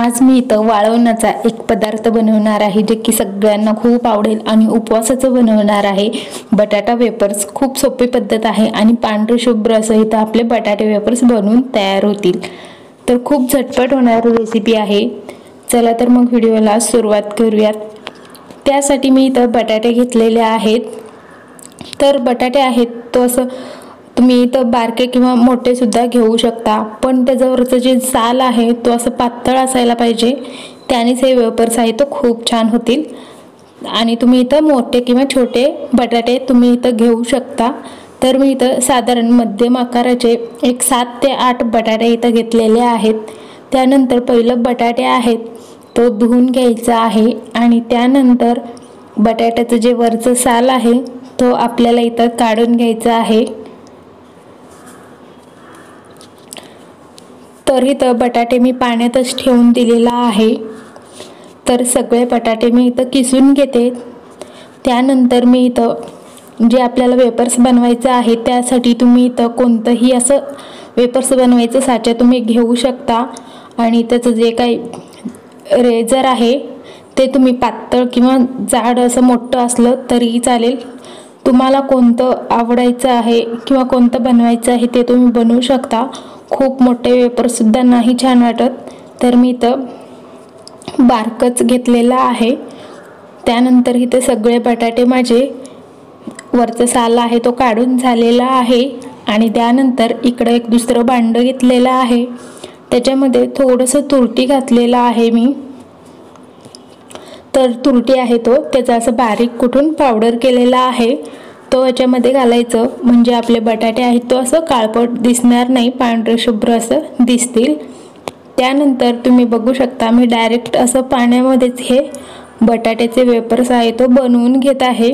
आज मी इथं वाळवणाचा एक पदार्थ बनवणार आहे जे की सगळ्यांना खूप आवडेल आणि उपवासाचं बनवणार आहे। बटाटा वेफर्स खूप सोपी पद्धत आहे आणि पांढरे शुभ्र असं इथं आपले बटाटे वेफर्स बनवून तयार होतील। तर खूप झटपट होणारी रेसिपी आहे। चला तर मग व्हिडिओला सुरुवात करूयात। त्यासाठी मी इथं बटाटे घेतलेले आहेत। तर बटाटे आहेत तो असं तुम्ही इथं बारके किंवा मोठे सुद्धा घेऊ शकता, पण त्याच्यावरचं जे साल आहे तो असं पातळ असायला पाहिजे, त्यानेच हे वेफर्स आहे तो खूप छान होतील। आणि तुम्ही इथं मोठे किंवा छोटे बटाटे तुम्ही इथं घेऊ शकता। तर मी इथं साधारण मध्यम आकाराचे एक 7 ते 8 बटाटे इथं घेतलेले आहेत। त्यानंतर पहिलं बटाटे आहेत तो धुवून घ्यायचा आहे आणि त्यानंतर बटाट्याचं जे वरचं साल आहे तो आपल्याला इथं काढून घ्यायचा आहे। तर इथं बटाटे मी पाण्यातच ठेवून दिलेला आहे। तर सगळे बटाटे मी इथं किसून घेते। त्यानंतर मी इथं जे आपल्याला वेफर्स बनवायचं आहे त्यासाठी तुम्ही इथं कोणतंही असं वेफर्स बनवायचं साचा तुम्ही घेऊ शकता आणि त्याचं जे काही रेझर आहे ते तुम्ही पातळ किंवा जाड असं मोठं असलं तरी चालेल। तुम्हाला कोणतं आवडायचं आहे किंवा कोणतं बनवायचं आहे ते तुम्ही बनवू शकता। खूप मोठे वेफर्स सुद्धा नाही छान वाटत, तर मी इथं बारकच घेतलेला आहे। त्यानंतर इथे सगळे बटाटे माझे वरचा साल आहे तो काढून झालेला आहे आणि त्यानंतर इकडे एक दुसरं भांडं घेतलेलं आहे, त्याच्यामध्ये थोडंसं तुरटी घातलेलं आहे मी। तर तुरटी आहे तो त्याचा असं बारीक कुठून पावडर केलेला आहे तो याच्यामध्ये घालायचं, म्हणजे आपले बटाटे आहेत तो असं काळपट दिसणार नाही, पांढरे शुभ्र असं दिसतील। त्यानंतर तुम्ही बघू शकता मी डायरेक्ट असं पाण्यामध्येच हे बटाट्याचे वेफर्स आहे तो बनवून घेत आहे।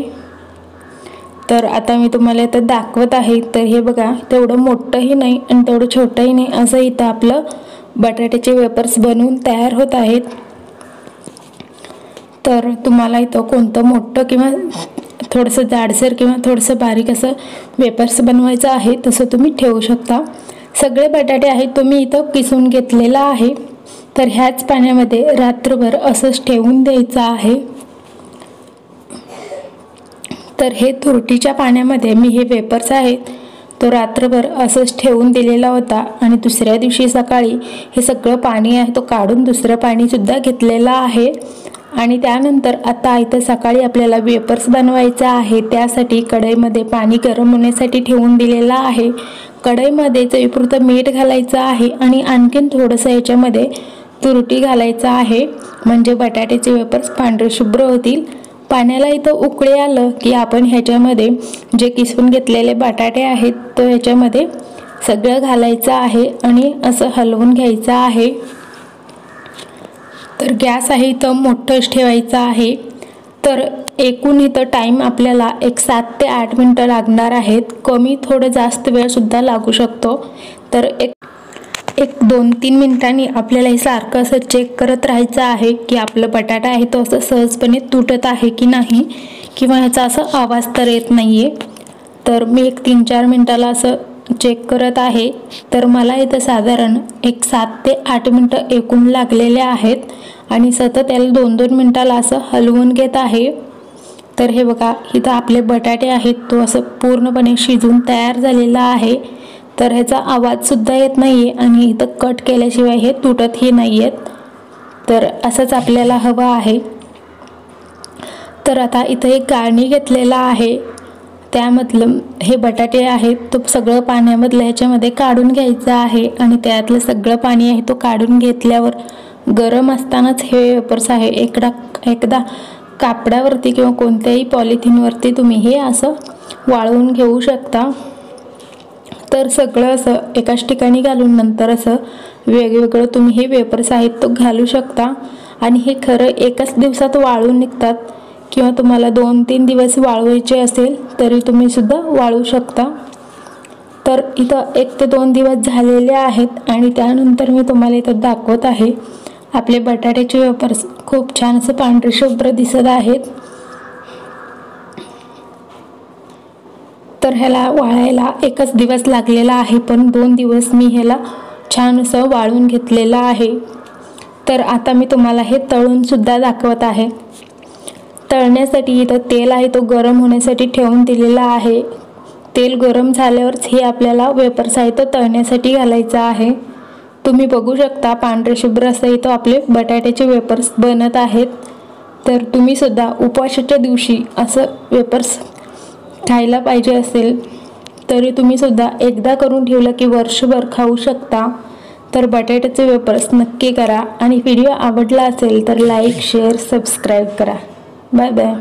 तर आता मी तुम्हाला इथं दाखवत आहे। तर हे बघा, तेवढं मोठंही नाही आणि तेवढं छोटंही नाही असं इथं आपलं बटाट्याचे वेफर्स बनवून तयार होत आहेत। तर तुम्हाला इथं कोणतं मोठं किंवा थोडंसं जाडसर किंवा थोडंसं बारीक असं वेफर्स बनवायचं आहे तसं तुम्ही ठेवू शकता। सगळे बटाटे आहेत तुम्ही इथं किसून घेतलेला आहे। तर ह्याच पाण्यामध्ये रात्रभर असंच ठेवून द्यायचं आहे। तर हे तुरटीच्या पाण्यामध्ये मी हे वेफर्स आहेत तो रात्रभर असंच ठेवून दिलेला होता आणि दुसऱ्या दिवशी सकाळी हे सगळं पाणी आहे तो काढून दुसरं पाणी सुद्धा घेतलेलं आहे। आणि त्यानंतर आता इथं सकाळी आपल्याला वेफर्स बनवायचं आहे, त्यासाठी कढईमध्ये पाणी गरम होण्यासाठी ठेवून दिलेलं आहे। कढईमध्ये चवीपुरतं मीठ घालायचं आहे आणि आणखीन थोडंसं याच्यामध्ये तुरटी घालायचं आहे, म्हणजे बटाट्याचे वेफर्स पांढरे शुभ्र होतील। पाण्याला इथं उकळी आलं की आपण ह्याच्यामध्ये जे किसून घेतलेले बटाटे आहेत तो ह्याच्यामध्ये सगळं घालायचं आहे आणि असं हलवून घ्यायचं आहे। तर गॅस आहे इथं मोठंच ठेवायचं आहे। तर एकूण इथं टाईम आपल्याला एक 7 ते 8 मिनटं लागणार आहेत, कमी थोडं जास्त वेळ सुद्धा लागू शकतो। तर एक 2-3 मिनिटांनी आपल्याला हे सारखं असं चेक करत राहायचं आहे की आपलं बटाटा आहे तो असं सहजपणे तुटत आहे की नाही, किंवा ह्याचा असं आवाज तर येत नाहीये। तर मी एक 3-4 मिनिटाला असं चेक करत आहे। तर मला इथं साधारण एक 7 ते 8 मिनटं एकूण लागलेले आहेत आणि सतत याला 2-2 मिनिटाला असं हलवून घेत आहे। तर हे बघा, इथं आपले बटाटे आहेत तो असं पूर्णपणे शिजून तयार झालेला आहे। तर ह्याचा आवाज सुद्धा येत नाहीये आणि इथं कट केल्याशिवाय हे तुटतही नाहीयेत। तर असंच आपल्याला हवं आहे। तर आता इथं एक गाळणी घेतलेला आहे, त्यामधलं हे बटाटे आहेत तो सगळं पाण्यामधलं ह्याच्यामध्ये काढून घ्यायचं आहे आणि त्यातलं सगळं पाणी आहे तो काढून घेतल्यावर गरम असतानाच हे वेफर्स आहे एकदा कापडावरती किंवा कोणत्याही पॉलिथिनवरती तुम्ही हे असं वाळवून घेऊ शकता। तर सगळं असं एकाच ठिकाणी घालून नंतर असं वेगवेगळं तुम्ही हे वेफर्स आहेत तो घालू शकता आणि हे खरं एकाच दिवसात वाळून निघतात, किंवा तुम्हाला 2-3 दिवस वाळवायचे असेल तरी तुम्ही सुद्धा वाळू शकता। तर इथं 1 ते 2 दिवस झालेले आहेत आणि त्यानंतर मी तुम्हाला इथं दाखवत आहे आपले बटाट्याचे वेफर्स खूप छान असं पांढरे शुभ्र दिसत आहेत। तर ह्याला वाळायला एकच दिवस लागलेला आहे, पण 2 दिवस मी ह्याला छान असं वाळून घेतलेलं आहे। तर आता मी तुम्हाला हे तळून सुद्धा दाखवत आहे। तळण्यासाठी इथं तेल आहे तो गरम होण्यासाठी ठेवून दिलेला आहे। तेल गरम झाल्यावरच हे आपल्याला वेपर्स आहे तो तळण्यासाठी घालायचा आहे। तुम्ही बघू शकता पांढरे शुभ्र असे इथं आपले बटाट्याचे वेपर्स बनत आहेत। तर तुम्ही सुद्धा उपवासाच्या दिवशी असं वेपर्स खायला पाहिजे असेल तरी तुम्ही सुद्धा एकदा करून ठेवलं की वर्षभर खाऊ शकता। तर बटाट्याचे वेपर्स नक्की करा आणि व्हिडिओ आवडला असेल तर लाईक शेअर सबस्क्राईब करा। Bye bye.